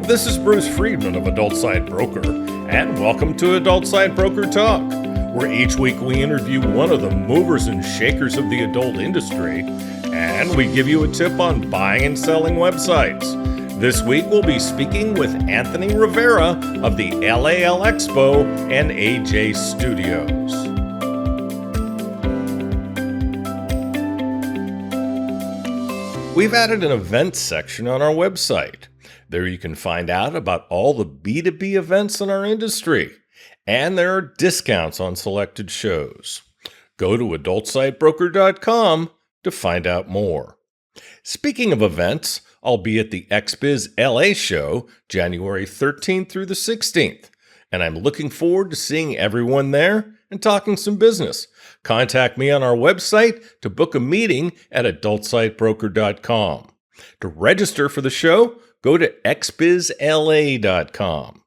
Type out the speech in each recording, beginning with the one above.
This is Bruce Friedman of Adult Side Broker, and welcome to Adult Side Broker Talk, where each week we interview one of the movers and shakers of the adult industry, and we give you a tip on buying and selling websites. This week we'll be speaking with Anthony Rivera of the LALexpo and AJ Studios. We've added an events section on our website. There you can find out about all the B2B events in our industry, and there are discounts on selected shows. Go to adultsitebroker.com to find out more. Speaking of events, I'll be at the XBiz LA show January 13th through the 16th, and I'm looking forward to seeing everyone there and talking some business. Contact me on our website to book a meeting at adultsitebroker.com. To register for the show, go to xbizla.com.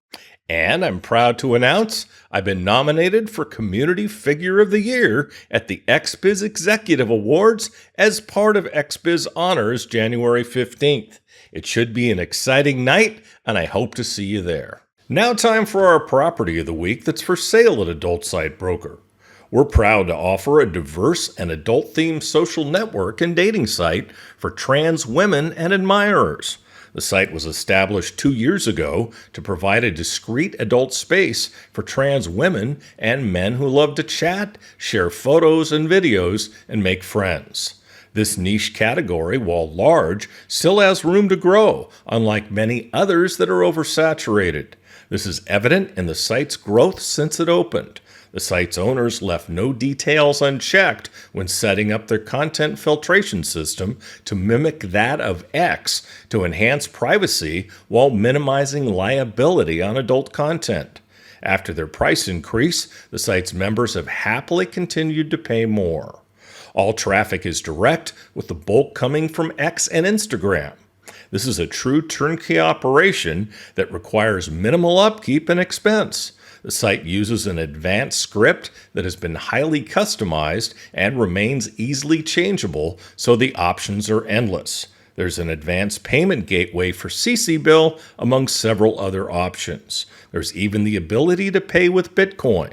And I'm proud to announce I've been nominated for Community Figure of the Year at the XBiz Executive Awards as part of XBiz Honors January 15th. It should be an exciting night, and I hope to see you there. Now time for our property of the week that's for sale at Adult Side Broker. We're proud to offer a diverse and adult-themed social network and dating site for trans women and admirers. The site was established 2 years ago to provide a discreet adult space for trans women and men who love to chat, share photos and videos, and make friends. This niche category, while large, still has room to grow, unlike many others that are oversaturated. This is evident in the site's growth since it opened. The site's owners left no details unchecked when setting up their content filtration system to mimic that of X to enhance privacy while minimizing liability on adult content. After their price increase, the site's members have happily continued to pay more. All traffic is direct, with the bulk coming from X and Instagram. This is a true turnkey operation that requires minimal upkeep and expense. The site uses an advanced script that has been highly customized and remains easily changeable, so the options are endless. There's an advanced payment gateway for CC Bill, among several other options. There's even the ability to pay with Bitcoin.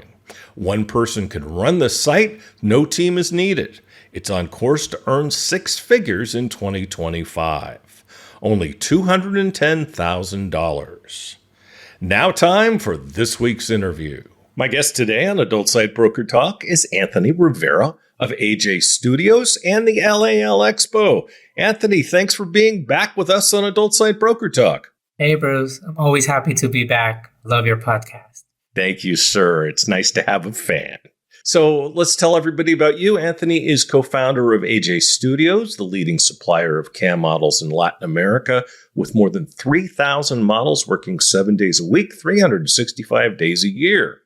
One person can run the site, no team is needed. It's on course to earn six figures in 2025. Only $210,000. Now time for this week's interview. My guest today on Adult Side Broker Talk is Anthony Rivera of AJ Studios and the LALexpo. Anthony, thanks for being back with us on Adult Side Broker Talk. Hey, Bruce. I'm always happy to be back. Love your podcast. Thank you, sir. It's nice to have a fan. So let's tell everybody about you. Anthony is co-founder of AJ Studios, the leading supplier of cam models in Latin America, with more than 3,000 models working 7 days a week, 365 days a year.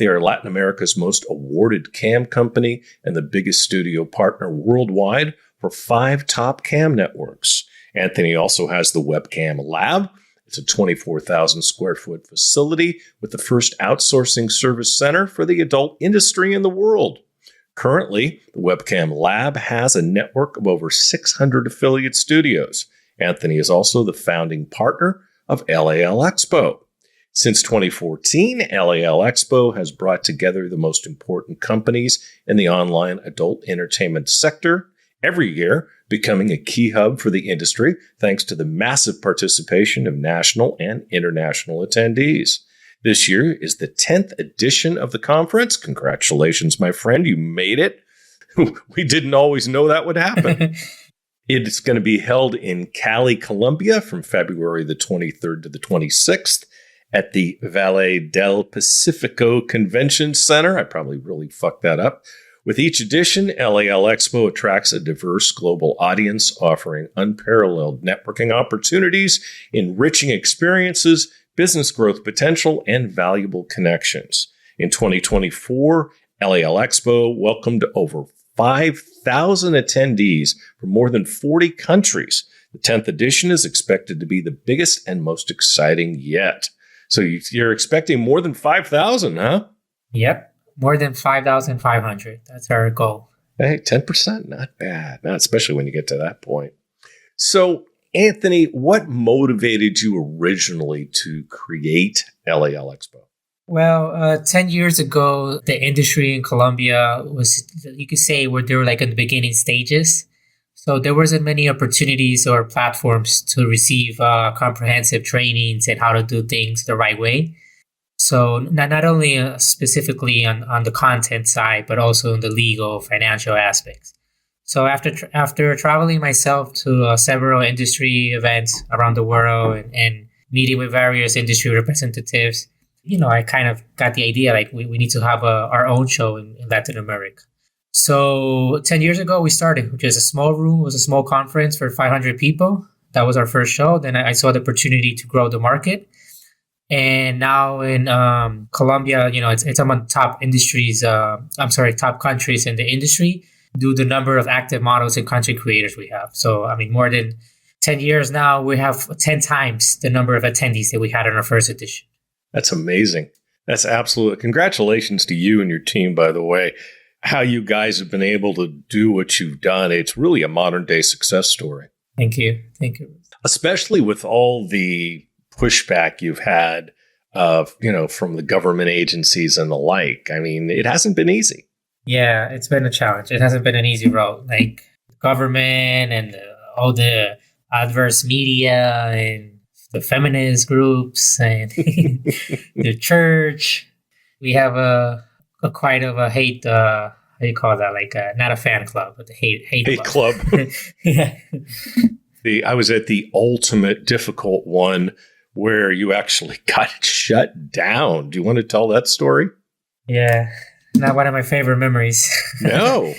They are Latin America's most awarded cam company and the biggest studio partner worldwide for 5 top cam networks. Anthony also has the Webcam Lab. It's a 24,000 square foot facility with the first outsourcing service center for the adult industry in the world. Currently, the Webcam Lab has a network of over 600 affiliate studios. Anthony is also the founding partner of LALexpo. Since 2014, LALexpo has brought together the most important companies in the online adult entertainment sector every year, becoming a key hub for the industry thanks to the massive participation of national and international attendees. This year is the 10th edition of the conference. Congratulations, my friend. You made it. We didn't always know that would happen. It's going to be held in Cali, Colombia from February the 23rd to the 26th at the Valle del Pacifico Convention Center. I probably really fucked that up. With each edition, LALexpo attracts a diverse global audience, offering unparalleled networking opportunities, enriching experiences, business growth potential, and valuable connections. In 2024, LALexpo welcomed over 5,000 attendees from more than 40 countries. The 10th edition is expected to be the biggest and most exciting yet. So you're expecting more than 5,000, huh? Yep. More than 5,500. That's our goal. Hey, 10%, not bad. Not especially when you get to that point. So Anthony, what motivated you originally to create LALexpo? Well, 10 years ago, the industry in Colombia was, you could say, where they were like in the beginning stages. So there wasn't many opportunities or platforms to receive comprehensive trainings and how to do things the right way. So not only specifically on the content side, but also in the legal, financial aspects. So after traveling myself to several industry events around the world and meeting with various industry representatives, I kind of got the idea like we need to have our own show in Latin America. So 10 years ago, we started with just a small room. It was a small conference for 500 people. That was our first show. Then I saw the opportunity to grow the market. And now in Colombia, it's among top industries, top countries in the industry due to the number of active models and content creators we have. So, more than 10 years now, we have 10 times the number of attendees that we had in our first edition. That's amazing. That's absolutely. Congratulations to you and your team, by the way. How you guys have been able to do what you've done. It's really a modern day success story. Thank you. Especially with all the pushback you've had, from the government agencies and the like. It hasn't been easy. Yeah, it's been a challenge. It hasn't been an easy road. Like government and all the adverse media and the feminist groups and the church. We have a quite of a hate. How do you call that? Like not a fan club, but the hate club. Yeah. I was at the ultimate difficult one where you actually got shut down. Do you want to tell that story? Yeah, not one of my favorite memories. No.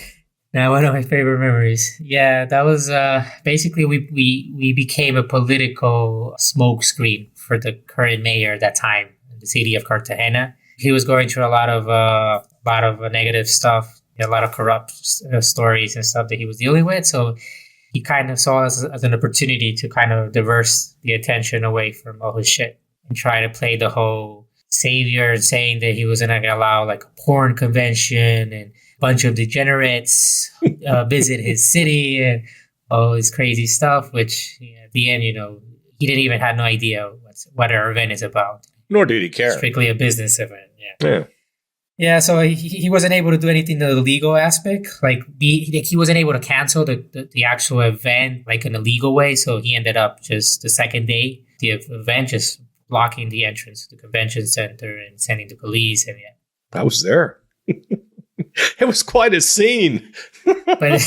Not one of my favorite memories. Yeah, that was basically we became a political smokescreen for the current mayor at that time in the city of Cartagena. He was going through a lot of negative stuff, a lot of corrupt stories and stuff that he was dealing with. So he kind of saw us as an opportunity to kind of diverse the attention away from all his shit and try to play the whole savior, saying that he wasn't going to allow like a porn convention and a bunch of degenerates visit his city and all this crazy stuff, which at the end, he didn't even have no idea what our event is about. Nor did he care. Strictly a business event. Yeah. So he wasn't able to do anything in the legal aspect. Like he wasn't able to cancel the actual event like in a legal way. So he ended up just the second day, the event, just blocking the entrance to the convention center and sending the police. And I was there. It was quite a scene. but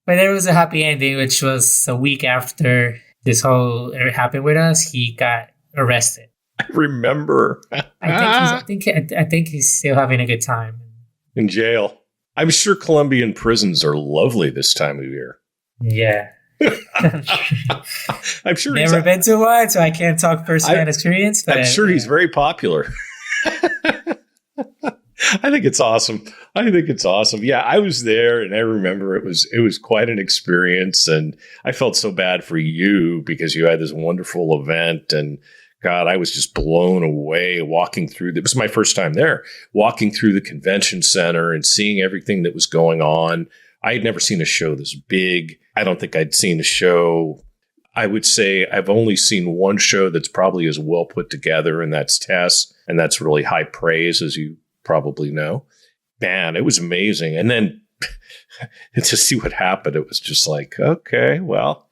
there was a happy ending, which was a week after this whole happened with us. He got arrested. I remember. I think he's still having a good time in jail. I'm sure Colombian prisons are lovely this time of year. Yeah. I'm sure never been to one, so I can't talk firsthand experience. But I'm sure he's very popular. I think it's awesome. Yeah, I was there, and I remember it was quite an experience, and I felt so bad for you because you had this wonderful event, and God, I was just blown away walking through. It was my first time there, walking through the convention center and seeing everything that was going on. I had never seen a show this big. I don't think I'd seen a show. I would say I've only seen one show that's probably as well put together, and that's Tess, and that's really high praise, as you probably know. Man, it was amazing. And then to see what happened, it was just like, okay, well,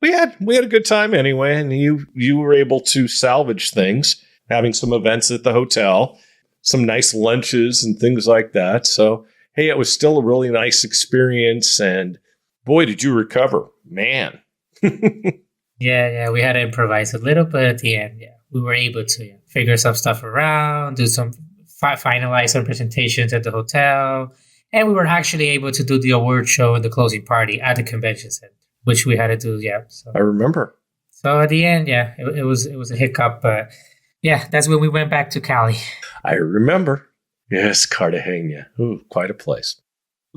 we had a good time anyway, and you were able to salvage things, having some events at the hotel, some nice lunches and things like that. So, hey, it was still a really nice experience, and boy, did you recover, man. Yeah, we had to improvise a little bit at the end. Yeah, we were able to figure some stuff around, do some finalize some presentations at the hotel, and we were actually able to do the award show and the closing party at the convention center, which we had to do. Yeah, so. I remember. So at the end, yeah, it was a hiccup, but yeah, that's when we went back to Cali. I remember. Yes, Cartagena. Ooh, quite a place.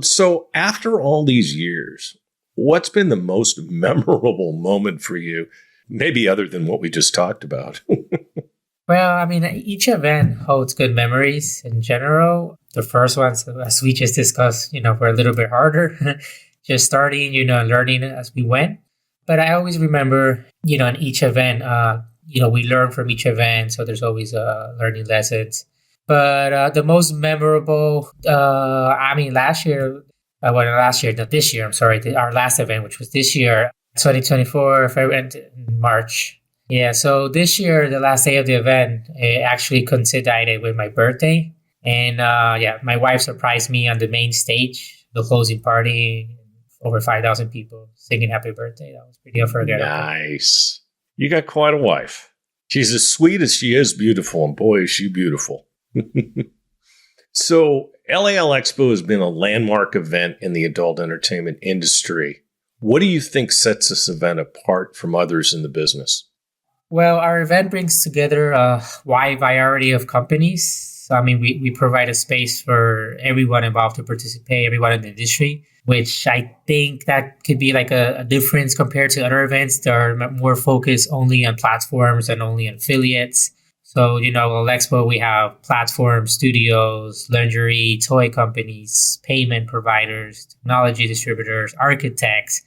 So after all these years, what's been the most memorable moment for you? Maybe other than what we just talked about. Well, I mean, each event holds good memories in general. The first ones, as we just discussed, were a little bit harder. Just starting, learning as we went. But I always remember, in each event, we learn from each event. So there's always learning lessons. But the most memorable, last year, not this year, I'm sorry, our last event, which was this year, 2024, February and March. Yeah, so this year, the last day of the event, it actually coincided with my birthday. And my wife surprised me on the main stage, the closing party, over 5,000 people singing happy birthday. That was pretty unforgettable. Nice. You got quite a wife. She's as sweet as she is beautiful, and boy, is she beautiful. So LALexpo has been a landmark event in the adult entertainment industry. What do you think sets this event apart from others in the business? Well, our event brings together a wide variety of companies. So, we provide a space for everyone involved to participate, everyone in the industry, which I think that could be like a difference compared to other events that are more focused only on platforms and only on affiliates. So, at LALexpo, we have platform studios, lingerie, toy companies, payment providers, technology distributors, architects,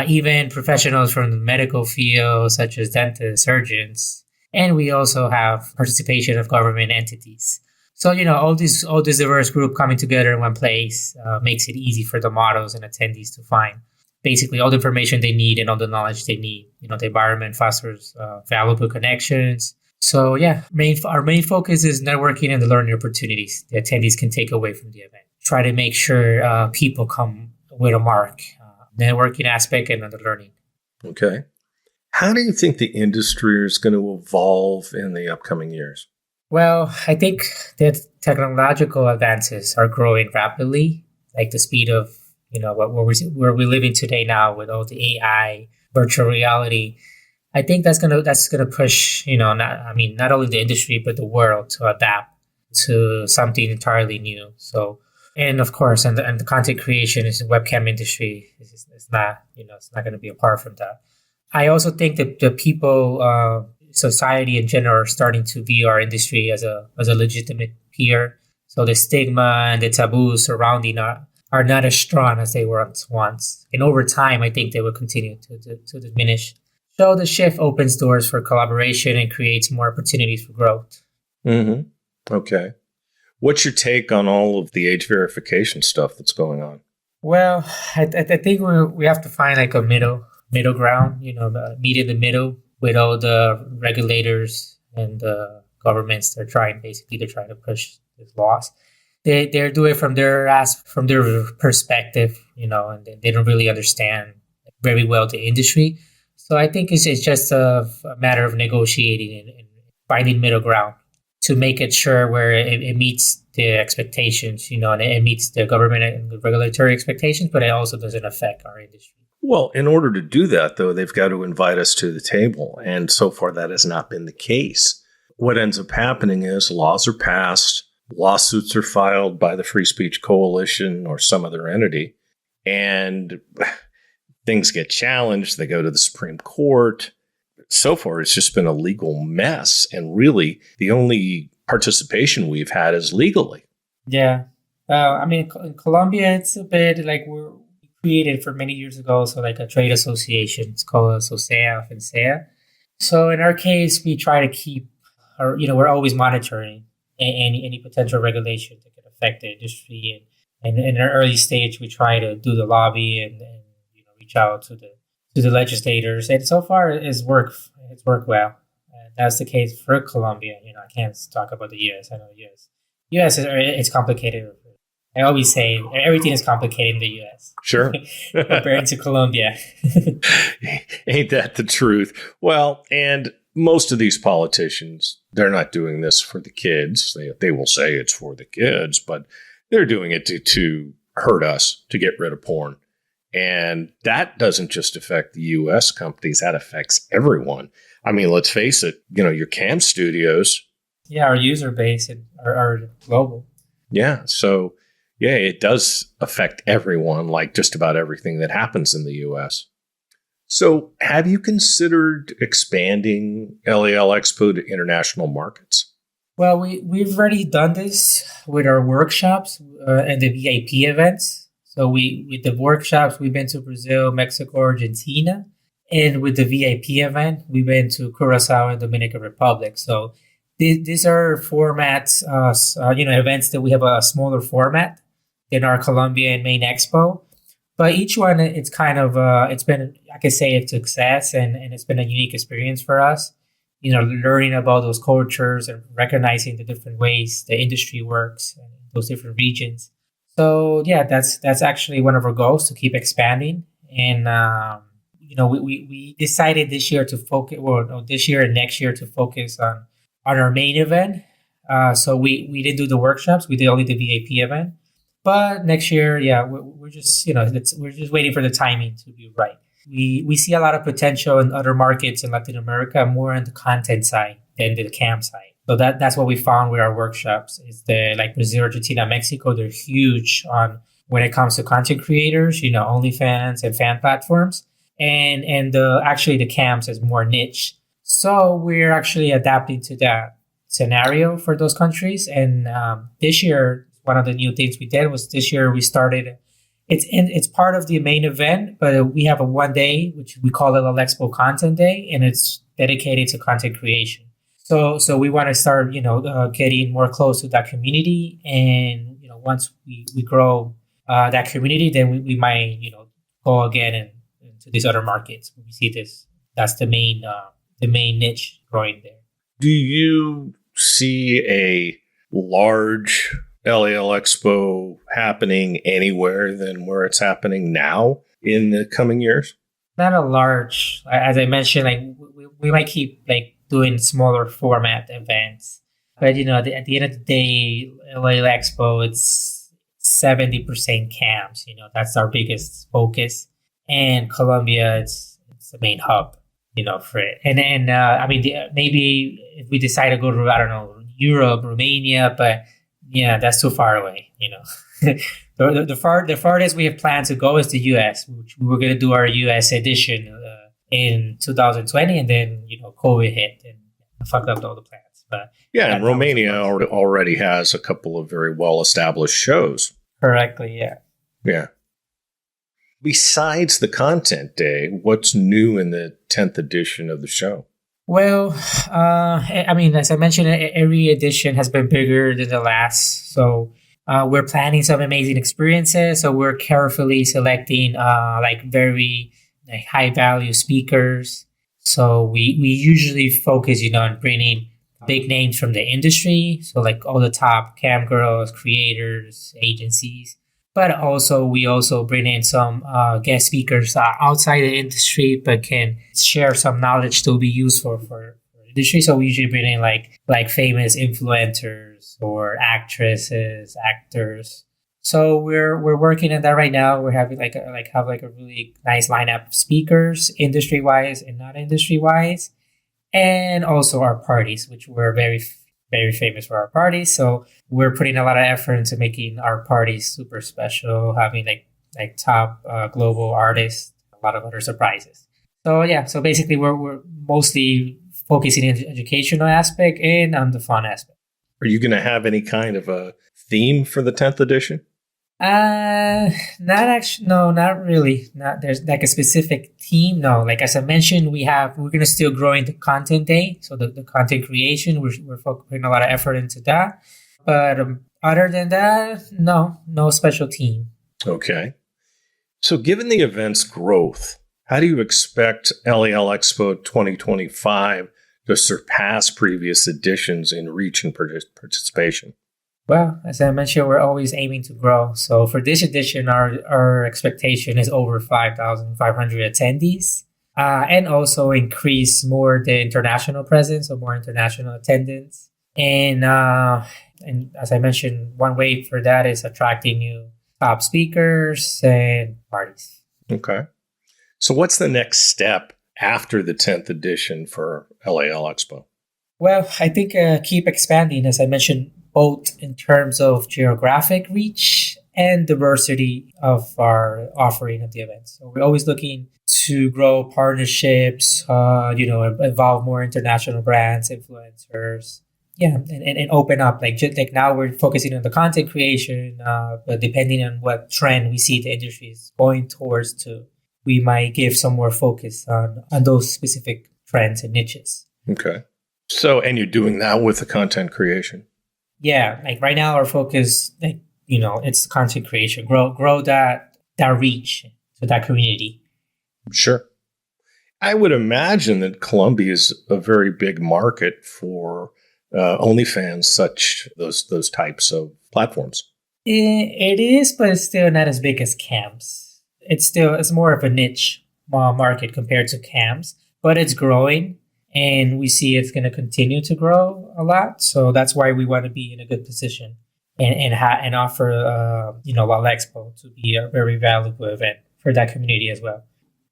even professionals from the medical field, such as dentists, surgeons. And we also have participation of government entities. So, all this diverse group coming together in one place makes it easy for the models and attendees to find basically all the information they need and all the knowledge they need. The environment fosters valuable connections. So, our main focus is networking and the learning opportunities the attendees can take away from the event. Try to make sure people come with a mark, networking aspect and the learning. Okay. How do you think the industry is going to evolve in the upcoming years? Well, I think that technological advances are growing rapidly, like the speed of, where we're living today now with all the AI, virtual reality. I think that's gonna push, not only the industry, but the world to adapt to something entirely new. So, and of course, and the content creation is the webcam industry. It's not, it's not going to be apart from that. I also think that the people, society in general, are starting to view our industry as a legitimate peer. So the stigma and the taboos surrounding are not as strong as they were once. And over time, I think they will continue to diminish. So the shift opens doors for collaboration and creates more opportunities for growth. Mm-hmm. Okay. What's your take on all of the age verification stuff that's going on? Well, I think we have to find like a middle ground, meet in the middle with all the regulators and the governments. They're trying to push these laws. They're doing it from their perspective, and they don't really understand very well the industry. So I think it's just a matter of negotiating and finding middle ground to make it sure where it meets the expectations, and it meets the government and the regulatory expectations, but it also doesn't affect our industry. Well, in order to do that, though, they've got to invite us to the table. And so far, that has not been the case. What ends up happening is laws are passed, lawsuits are filed by the Free Speech Coalition or some other entity, and things get challenged. They go to the Supreme Court. So far, it's just been a legal mess. And really, the only participation we've had is legally. Yeah. In Colombia, it's a bit like we're created for many years ago. So like a trade association, it's called SOSEA, FENSEA. So in our case, we try to keep, we're always monitoring any potential regulation that could affect the industry. And in an early stage, we try to do the lobby and reach out to the legislators. And so far, it's worked well. That's the case for Colombia. I can't talk about the U.S. I know U.S. It's complicated. I always say everything is complicated in the U.S. Sure. Compared to Colombia. Ain't that the truth? Well, and most of these politicians, they're not doing this for the kids. They will say it's for the kids, but they're doing it to hurt us, to get rid of porn. And that doesn't just affect the U.S. companies. That affects everyone. Let's face it, your cam studios. Yeah, our user base are global. Yeah. So, yeah, it does affect everyone, like just about everything that happens in the U.S. So have you considered expanding LALexpo to international markets? Well, we've already done this with our workshops and the VIP events. So with the workshops, we've been to Brazil, Mexico, Argentina. And with the VIP event, we went to Curacao and Dominican Republic. So these are formats, events that we have a smaller format than our Colombia and main expo. But each one, it's kind of, it's been, I can say, a success, and it's been a unique experience for us. Learning about those cultures and recognizing the different ways the industry works in those different regions. So yeah, that's actually one of our goals, to keep expanding. And we decided this year to focus, this year and next year to focus on our main event. So we didn't do the workshops; we did only the VIP event. But next year, yeah, we're just we're just waiting for the timing to be right. We see a lot of potential in other markets in Latin America, more on the content side than the cam side. So that's what we found with our workshops. Is like Brazil, Argentina, Mexico, they're huge on when it comes to content creators, OnlyFans and fan platforms, and actually the cams is more niche. So we're actually adapting to that scenario for those countries. And this year, one of the new things we did was this year we started. It's part of the main event, but we have a 1 day, which we call it LALExpo Content Day, and it's dedicated to content creation. So we want to start, getting more close to that community, and once we grow that community, then we might go again into these other markets. We see this. That's the main niche growing there. Do you see a large LALExpo happening anywhere than where it's happening now in the coming years? Not a large, as I mentioned, like we might keep like doing smaller format events, but at the end of the day, LALExpo, it's 70% cams. That's our biggest focus, and Colombia, it's the main hub, for it. And maybe if we decide to go to, I don't know, Europe, Romania, but yeah, that's too far away. The farthest we have planned to go is the U.S., which we were going to do our U.S. edition in 2020, and then COVID hit and fucked up all the plans. But yeah, and Romania already has a couple of very well established shows. Correctly, yeah. Yeah. Besides the content day, what's new in the 10th edition of the show? Well, as I mentioned, every edition has been bigger than the last. So we're planning some amazing experiences. So we're carefully selecting very high value speakers. So we usually focus, on bringing big names from the industry. So like all the top cam girls, creators, agencies. But also, we also bring in some guest speakers outside the industry, but can share some knowledge to be useful for the industry. So we usually bring in like famous influencers or actresses, actors. So we're working on that right now. We're having have a really nice lineup of speakers, industry wise and not industry wise, and also our parties, which we're very very famous for our parties. So we're putting a lot of effort into making our parties super special, having like top global artists, a lot of other surprises. So yeah, so basically we're mostly focusing on the educational aspect and on the fun aspect. Are you going to have any kind of a theme for the 10th edition? Not actually. No, not really. Not there's like a specific theme. No, like as I mentioned, we're gonna still growing the content day. So the content creation, we're putting a lot of effort into that. But other than that, no special theme. Okay. So given the event's growth, how do you expect LALExpo 2025 to surpass previous editions in reach and participation? Well, as I mentioned, we're always aiming to grow. So for this edition, our expectation is over 5,500 attendees, and also increase more the international presence, so more international attendance. And as I mentioned, one way for that is attracting new top speakers and parties. Okay. So what's the next step after the 10th edition for LALExpo? Well, I think keep expanding, as I mentioned, both in terms of geographic reach and diversity of our offering of the event. So we're always looking to grow partnerships, involve more international brands, influencers, and open up. Like now we're focusing on the content creation, but depending on what trend we see the industry is going towards to we might give some more focus on those specific trends and niches. Okay. So, and you're doing that with the content creation? Yeah, like right now our focus, it's content creation, grow that reach to that community. Sure. I would imagine that Colombia is a very big market for OnlyFans, those types of platforms. It is, but it's still not as big as cams. It's more of a niche market compared to cams, but it's growing, and we see it's going to continue to grow a lot. So that's why we want to be in a good position and offer LALExpo to be a very valuable event for that community as well.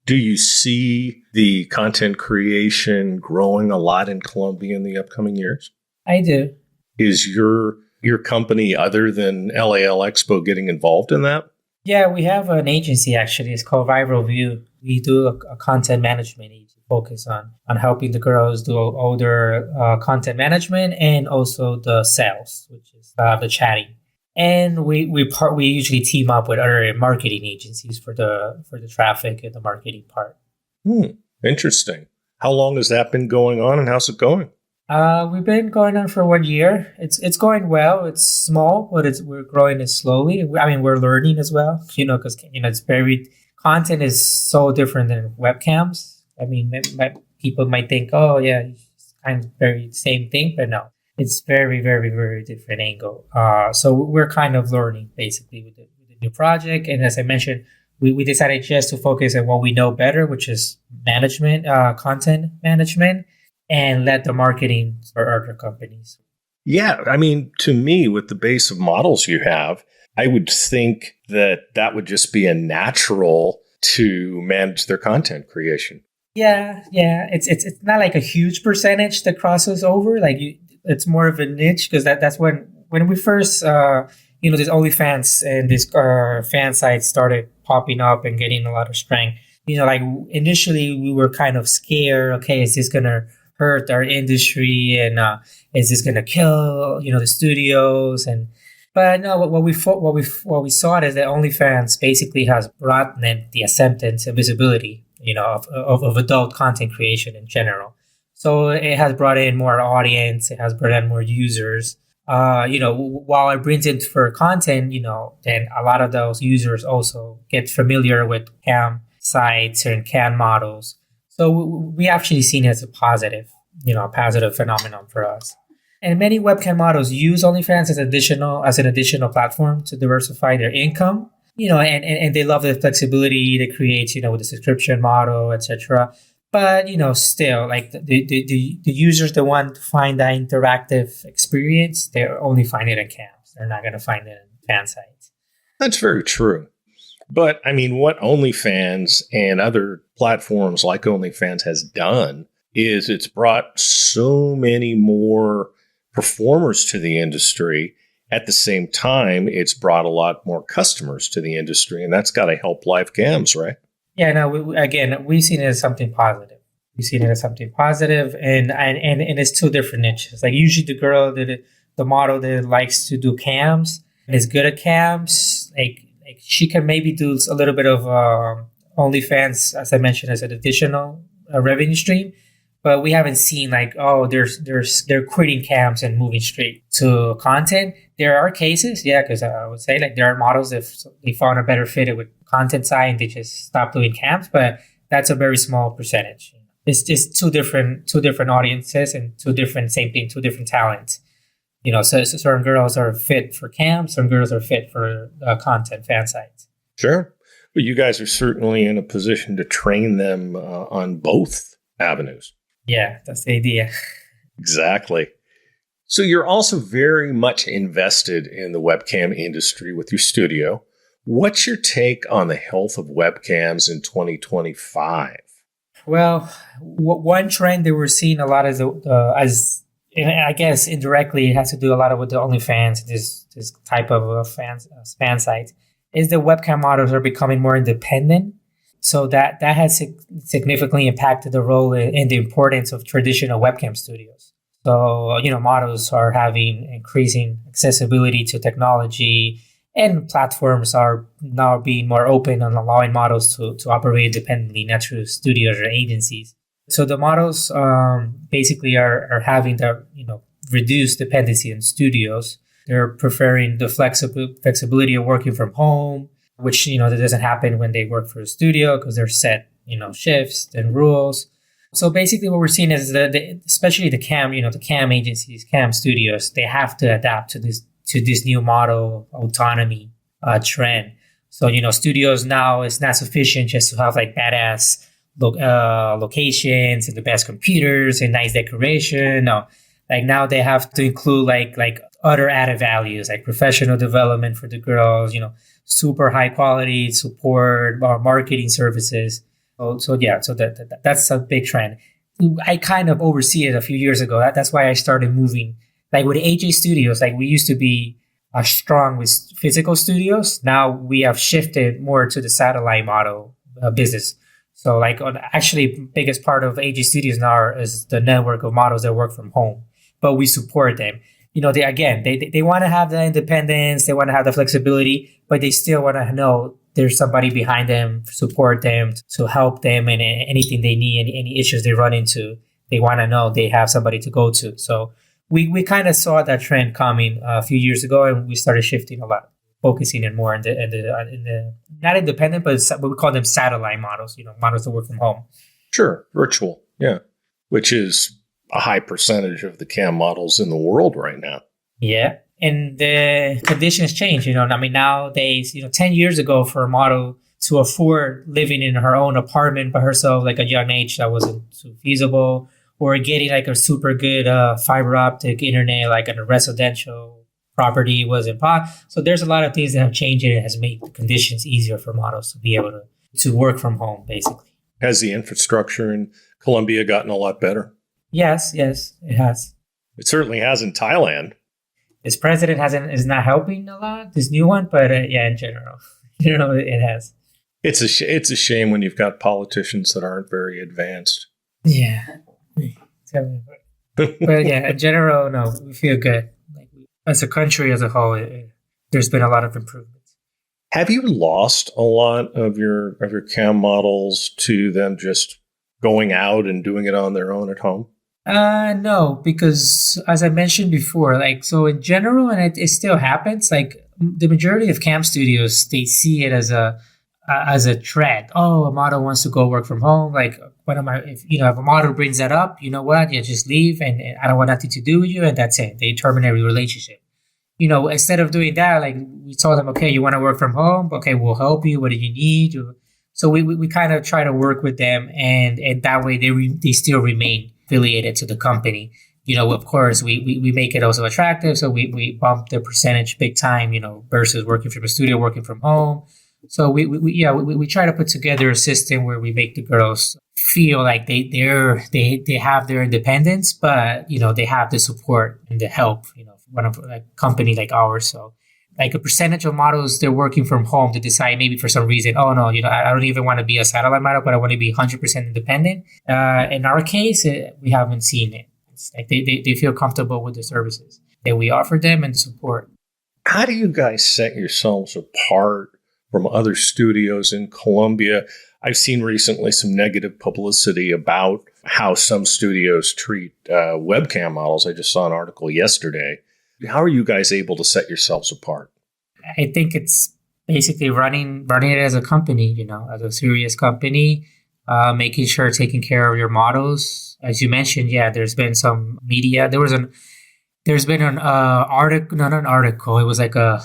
Do you see the content creation growing a lot in Colombia in the upcoming years? I do. Is your company, other than LALExpo, getting involved in that? Yeah, we have an agency actually. It's called Viral View. We do a content management agency focus on helping the girls do all their content management and also the sales, which is the chatting. And we usually team up with other marketing agencies for the traffic and the marketing part. Interesting. How long has that been going on, and how's it going? We've been going on for 1 year. It's going well. It's small, but we're growing it slowly. I mean, we're learning as well, because it's content is so different than webcams. I mean, people might think, oh yeah, it's kind of very same thing, but no, it's very, very, very different angle. So we're kind of learning basically with the new project. And as I mentioned, we decided just to focus on what we know better, which is management, content management, and let the marketing for other companies. Yeah, I mean, to me, with the base of models you have, I would think that would just be a natural to manage their content creation. Yeah. It's not like a huge percentage that crosses over. Like it's more of a niche because that's when we first, this OnlyFans and this fan site started popping up and getting a lot of strength. Like initially we were kind of scared. Okay, is this gonna hurt our industry, and is this gonna kill the studios? But no, what we saw is that OnlyFans basically has broadened the acceptance and visibility of adult content creation in general. So it has brought in more audience, it has brought in more users. While it brings in for content, then a lot of those users also get familiar with cam sites and cam models. So we actually seen it as a positive phenomenon for us. And many webcam models use OnlyFans as an additional platform to diversify their income. And they love the flexibility they create, with the subscription model, etc. But still, like the users that want to find that interactive experience, they only find it in cams. They're not going to find it in fan sites. That's very true. But I mean, what OnlyFans and other platforms like OnlyFans has done is it's brought so many more performers to the industry. At the same time, it's brought a lot more customers to the industry, and that's got to help live cams, right? Yeah, no, we've seen it as something positive. And it's two different niches. Like usually the girl the model that likes to do cams and is good at cams, like she can maybe do a little bit of OnlyFans, as I mentioned, as an additional revenue stream. But we haven't seen like, oh, they're quitting cams and moving straight to content. There are cases, yeah, because I would say like there are models that they found a better fit with content side and they just stopped doing cams, but that's a very small percentage. It's just two different audiences and two different talents. So certain girls are fit for cams, some girls are fit for content fan sites. Sure, but you guys are certainly in a position to train them on both avenues. Yeah, that's the idea. Exactly. So you're also very much invested in the webcam industry with your studio. What's your take on the health of webcams in 2025? Well, one trend that we're seeing a lot is as I guess indirectly it has to do a lot with the OnlyFans, this type of fan sites, is the webcam models are becoming more independent. So that has significantly impacted the role and the importance of traditional webcam studios. So, models are having increasing accessibility to technology And platforms are now being more open on allowing models to operate independently, not through studios or agencies. So the models basically are having the reduced dependency on studios. They're preferring the flexibility of working from home, which that doesn't happen when they work for a studio because they're set shifts and rules. So basically, what we're seeing is especially the cam agencies, cam studios, they have to adapt to this new model autonomy trend. So studios now is not sufficient just to have like badass locations and the best computers and nice decoration. No, like now they have to include like other added values like professional development for the girls. Super high quality support, marketing services. So that's a big trend. I kind of oversee it a few years ago. That's why I started moving. Like with AJ Studios, like we used to be strong with physical studios. Now we have shifted more to the satellite model business. So like actually biggest part of AJ Studios now is the network of models that work from home, but we support them. They want to have the independence, they want to have the flexibility, but they still want to know there's somebody behind them, support them, to help them in anything they need, any issues they run into. They want to know they have somebody to go to. So we kind of saw that trend coming a few years ago, and we started shifting a lot, focusing in more in the not independent, but we call them satellite models. Models that work from home. Sure, virtual, yeah, which is a high percentage of the cam models in the world right now. Yeah. And the conditions change, nowadays, 10 years ago for a model to afford living in her own apartment by herself, like a young age, that wasn't so feasible, or getting like a super good fiber optic internet, like in a residential property wasn't possible. So there's a lot of things that have changed and it has made the conditions easier for models to be able to work from home, basically. Has the infrastructure in Colombia gotten a lot better? Yes, it has. It certainly has in Thailand. This president is not helping a lot, this new one, but in general, it has. It's a shame when you've got politicians that aren't very advanced. Yeah. Tell me about it. But in general, no, we feel good. Like as a country as a whole, there's been a lot of improvements. Have you lost a lot of your cam models to them just going out and doing it on their own at home? No, because as I mentioned before, so in general, and it still happens, like the majority of cam studios, they see it as a trend. Oh, a model wants to go work from home. Like, if a model brings that up, you know what? You just leave and I don't want nothing to do with you. And that's it. They terminate the relationship. Instead of doing that, like we told them, okay, you want to work from home? Okay, we'll help you. What do you need? So we kind of try to work with them, and that way they still remain affiliated to the company. Of course, we make it also attractive, so we bump the percentage big time. Versus working from a studio, working from home. So we try to put together a system where we make the girls feel like they have their independence, but they have the support and the help. One of a company like ours, so. Like a percentage of models, they're working from home to decide maybe for some reason, oh no, I don't even want to be a satellite model, but I want to be 100% independent. In our case, we haven't seen it. It's like they feel comfortable with the services that we offer them and the support. How do you guys set yourselves apart from other studios in Colombia? I've seen recently some negative publicity about how some studios treat webcam models. I just saw an article yesterday. How are you guys able to set yourselves apart? I think it's basically running it as a company, as a serious company, making sure taking care of your models. As you mentioned, there's been some media. There's been an article, not an article. It was like a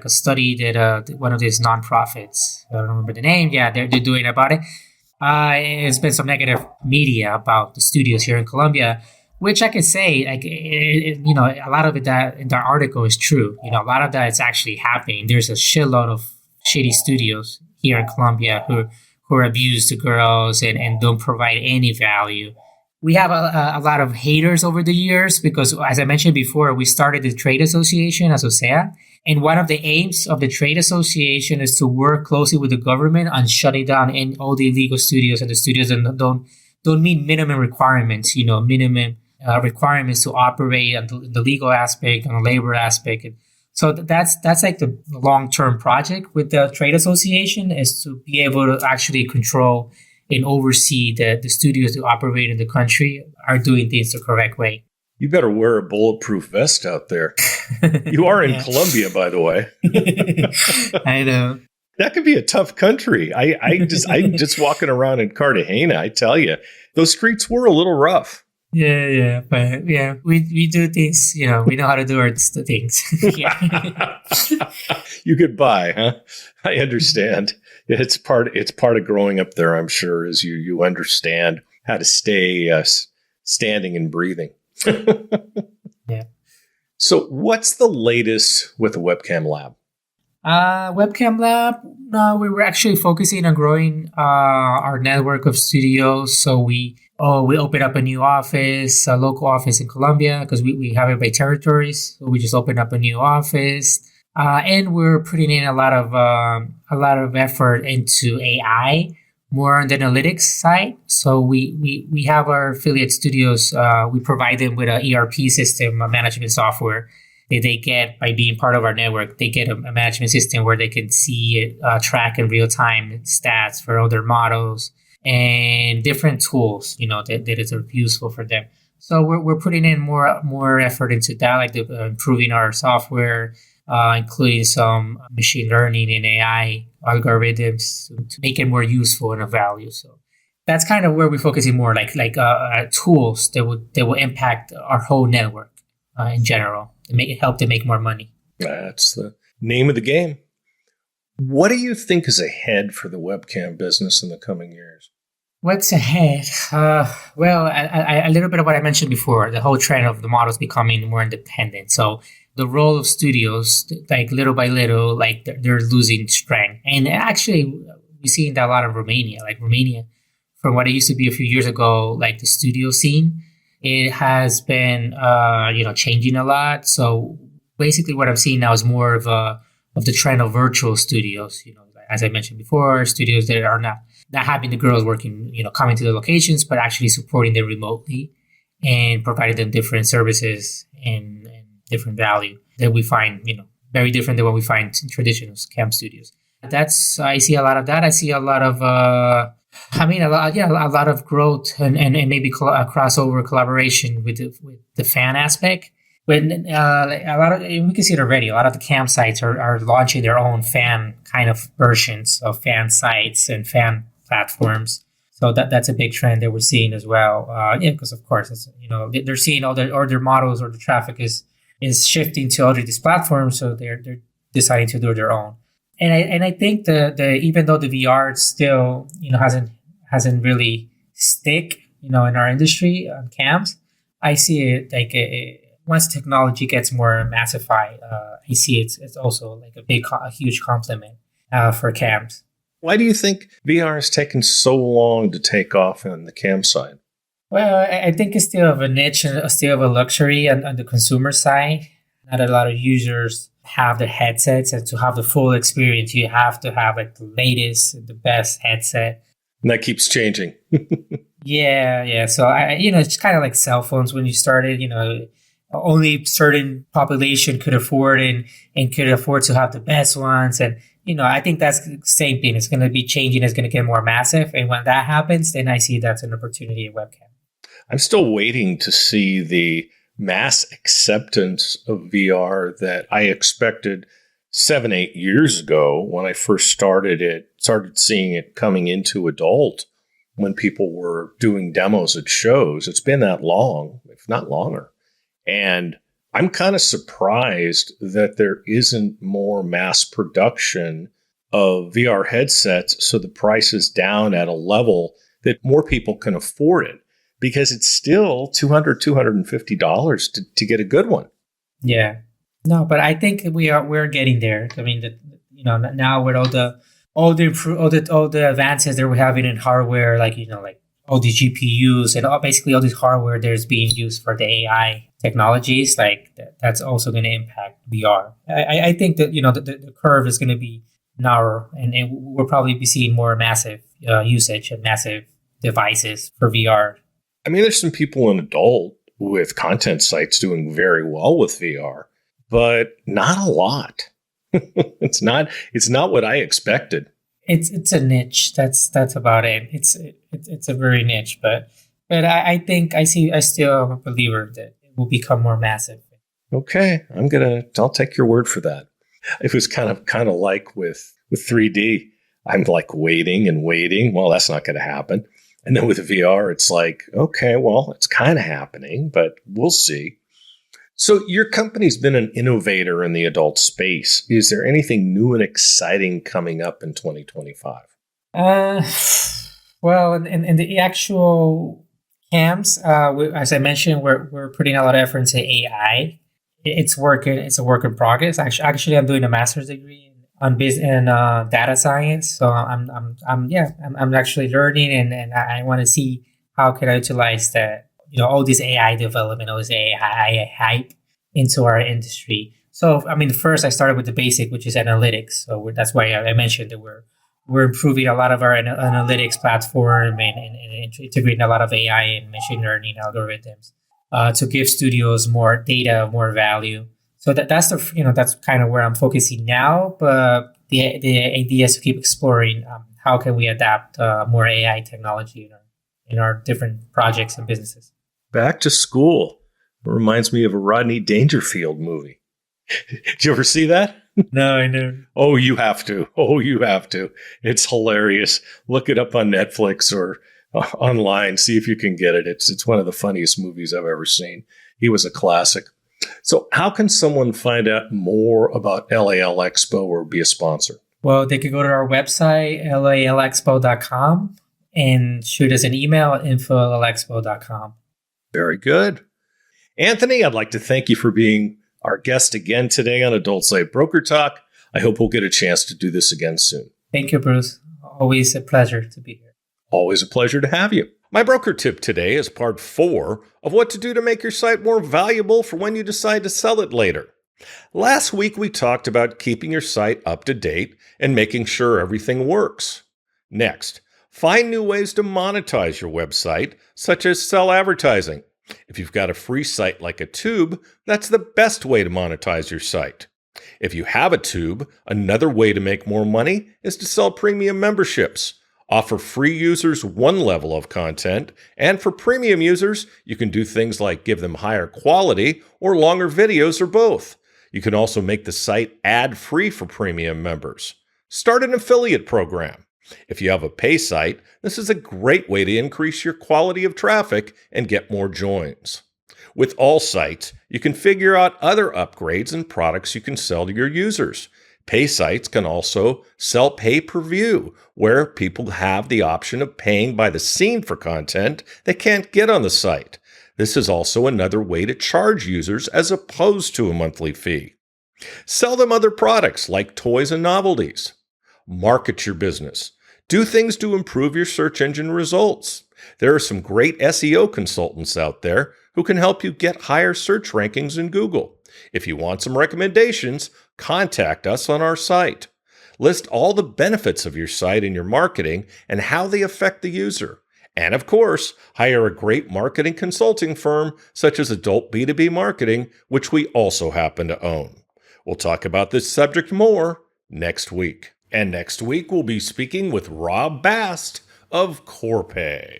study that one of these nonprofits. I don't remember the name. Yeah, they're doing about it. It's been some negative media about the studios here in Colombia. Which I can say, like, a lot of it that in the article is true. A lot of that is actually happening. There's a shitload of shitty studios here in Colombia who abuse the girls and don't provide any value. We have a lot of haters over the years because, as I mentioned before, we started the trade association, Asosea. And one of the aims of the trade association is to work closely with the government on shutting down all the illegal studios and the studios that don't meet minimum requirements, minimum requirements to operate on the legal aspect, on the labor aspect. And So that's like the long-term project with the trade association, is to be able to actually control and oversee the studios that operate in the country are doing things the correct way. You better wear a bulletproof vest out there. You are in Colombia, by the way. I know. That could be a tough country. I'm just walking around in Cartagena. I tell you, those streets were a little rough. Yeah, but yeah, we do things. We know how to do our things. You get by, huh? I understand. It's part of growing up there. I'm sure, is you understand how to stay standing and breathing. Yeah. So, what's the latest with the Webcam Lab? Webcam Lab, we were actually focusing on growing our network of studios. So we opened up a new office, a local office in Colombia, because we have it by territories. So we just opened up a new office, and we're putting in a lot of effort into AI, more on the analytics side. So we have our affiliate studios. We provide them with an ERP system, a management software. They get, by being part of our network, they get a management system where they can see track in real time stats for other models and different tools, that is useful for them. So we're putting in more effort into that, like improving our software, including some machine learning and AI algorithms to make it more useful and of value. So that's kind of where we're focusing more, like tools that will impact our whole network in general. Help to make more money. That's the name of the game. What do you think is ahead for the webcam business in the coming years? What's ahead? Well, a little bit of what I mentioned before, the whole trend of the models becoming more independent. So the role of studios, like little by little, like they're losing strength. And actually, we're seeing that a lot in Romania. Like Romania, from what it used to be a few years ago, like the studio scene, it has been, changing a lot. So basically, what I'm seeing now is more of the trend of virtual studios. As I mentioned before, studios that are not having the girls working, coming to the locations, but actually supporting them remotely and providing them different services and different value that we find, very different than what we find in traditional cam studios. I see a lot of that. I see a lot of. A lot of growth and maybe a crossover collaboration with the fan aspect. When we can see it already. A lot of the campsites are launching their own fan kind of versions of fan sites and fan platforms. So that's a big trend that we're seeing as well. Because of course, they're seeing all their models or the traffic is shifting to all these platforms, so they're deciding to do their own. And I think the even though the VR still hasn't really stick in our industry on cams, I see it like once technology gets more massified, I see it's also like a huge complement for cams. Why do you think VR has taken so long to take off on the cam side? Well, I think it's still of a niche and still of a luxury on the consumer side. Not a lot of users have the headsets, and to have the full experience, you have to have like the latest, the best headset. And that keeps changing. Yeah. So it's kind of like cell phones when you started. Only certain population could afford and could afford to have the best ones, and I think that's the same thing. It's going to be changing. It's going to get more massive, and when that happens, then I see that's an opportunity in webcam. I'm still waiting to see the mass acceptance of VR that I expected 7-8 years ago when I first started seeing it coming into adult when people were doing demos at shows. It's been that long, if not longer. And I'm kind of surprised that there isn't more mass production of VR headsets so the price is down at a level that more people can afford it. Because it's still $200, $250 to get a good one. Yeah. No, but I think we're getting there. I mean, now with all the advances that we're having in hardware, like all these GPUs and basically all this hardware that's being used for the AI technologies, like that's also going to impact VR. I think that the curve is going to be narrow, and we'll probably be seeing more massive usage and massive devices for VR. I mean, there's some people in adult with content sites doing very well with VR, but not a lot. It's not what I expected. It's a niche. That's about it. It's a very niche, but I think I still am a believer that it will become more massive. Okay, I'll take your word for that. It was kind of like with 3D. I'm like waiting and waiting. Well, that's not going to happen. And then with VR, it's like, okay, well, it's kind of happening, but we'll see. So your company's been an innovator in the adult space. Is there anything new and exciting coming up in 2025? Well, in the actual cams, as I mentioned, we're putting a lot of effort into AI. It's working. It's a work in progress. Actually, I'm doing a master's degree on data science. So I'm actually learning, and I want to see how can I utilize that, all this AI development, all this AI hype into our industry. So, I mean, first I started with the basic, which is analytics. So that's why I mentioned that we're improving a lot of our analytics platform and integrating a lot of AI and machine learning algorithms to give studios more data, more value. So that's that's kind of where I'm focusing now. But the idea is to keep exploring how can we adapt more AI technology in our different projects and businesses. Back to school. It reminds me of a Rodney Dangerfield movie. Did you ever see that? No, I know. Oh, you have to. It's hilarious. Look it up on Netflix or online. See if you can get it. It's one of the funniest movies I've ever seen. He was a classic. So how can someone find out more about LALexpo or be a sponsor? Well, they could go to our website, LALexpo.com, and shoot us an email at info@lalexpo.com. Very good. Anthony, I'd like to thank you for being our guest again today on Adult Site Broker Talk. I hope we'll get a chance to do this again soon. Thank you, Bruce. Always a pleasure to be here. Always a pleasure to have you. My broker tip today is part 4 of what to do to make your site more valuable for when you decide to sell it later. Last week, we talked about keeping your site up to date and making sure everything works. Next, find new ways to monetize your website, such as sell advertising. If you've got a free site like a tube, that's the best way to monetize your site. If you have a tube, another way to make more money is to sell premium memberships. Offer free users one level of content, and for premium users, you can do things like give them higher quality or longer videos or both. You can also make the site ad-free for premium members. Start an affiliate program. If you have a pay site, this is a great way to increase your quality of traffic and get more joins. With all sites, you can figure out other upgrades and products you can sell to your users. Pay sites can also sell pay-per-view, where people have the option of paying by the scene for content they can't get on the site. This is also another way to charge users as opposed to a monthly fee. Sell them other products like toys and novelties. Market your business. Do things to improve your search engine results. There are some great SEO consultants out there who can help you get higher search rankings in Google. If you want some recommendations, contact us on our site. List all the benefits of your site and your marketing and how they affect the user. And of course, hire a great marketing consulting firm such as Adult B2B Marketing, which we also happen to own. We'll talk about this subject more next week. And next week, we'll be speaking with Rob Bast of Corpay.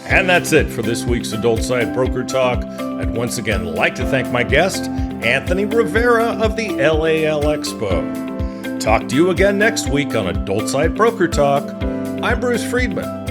And that's it for this week's Adult Site Broker Talk. I'd once again like to thank my guest, Anthony Rivera of the LALexpo. Talk to you again next week on Adult Site Broker Talk. I'm Bruce Friedman.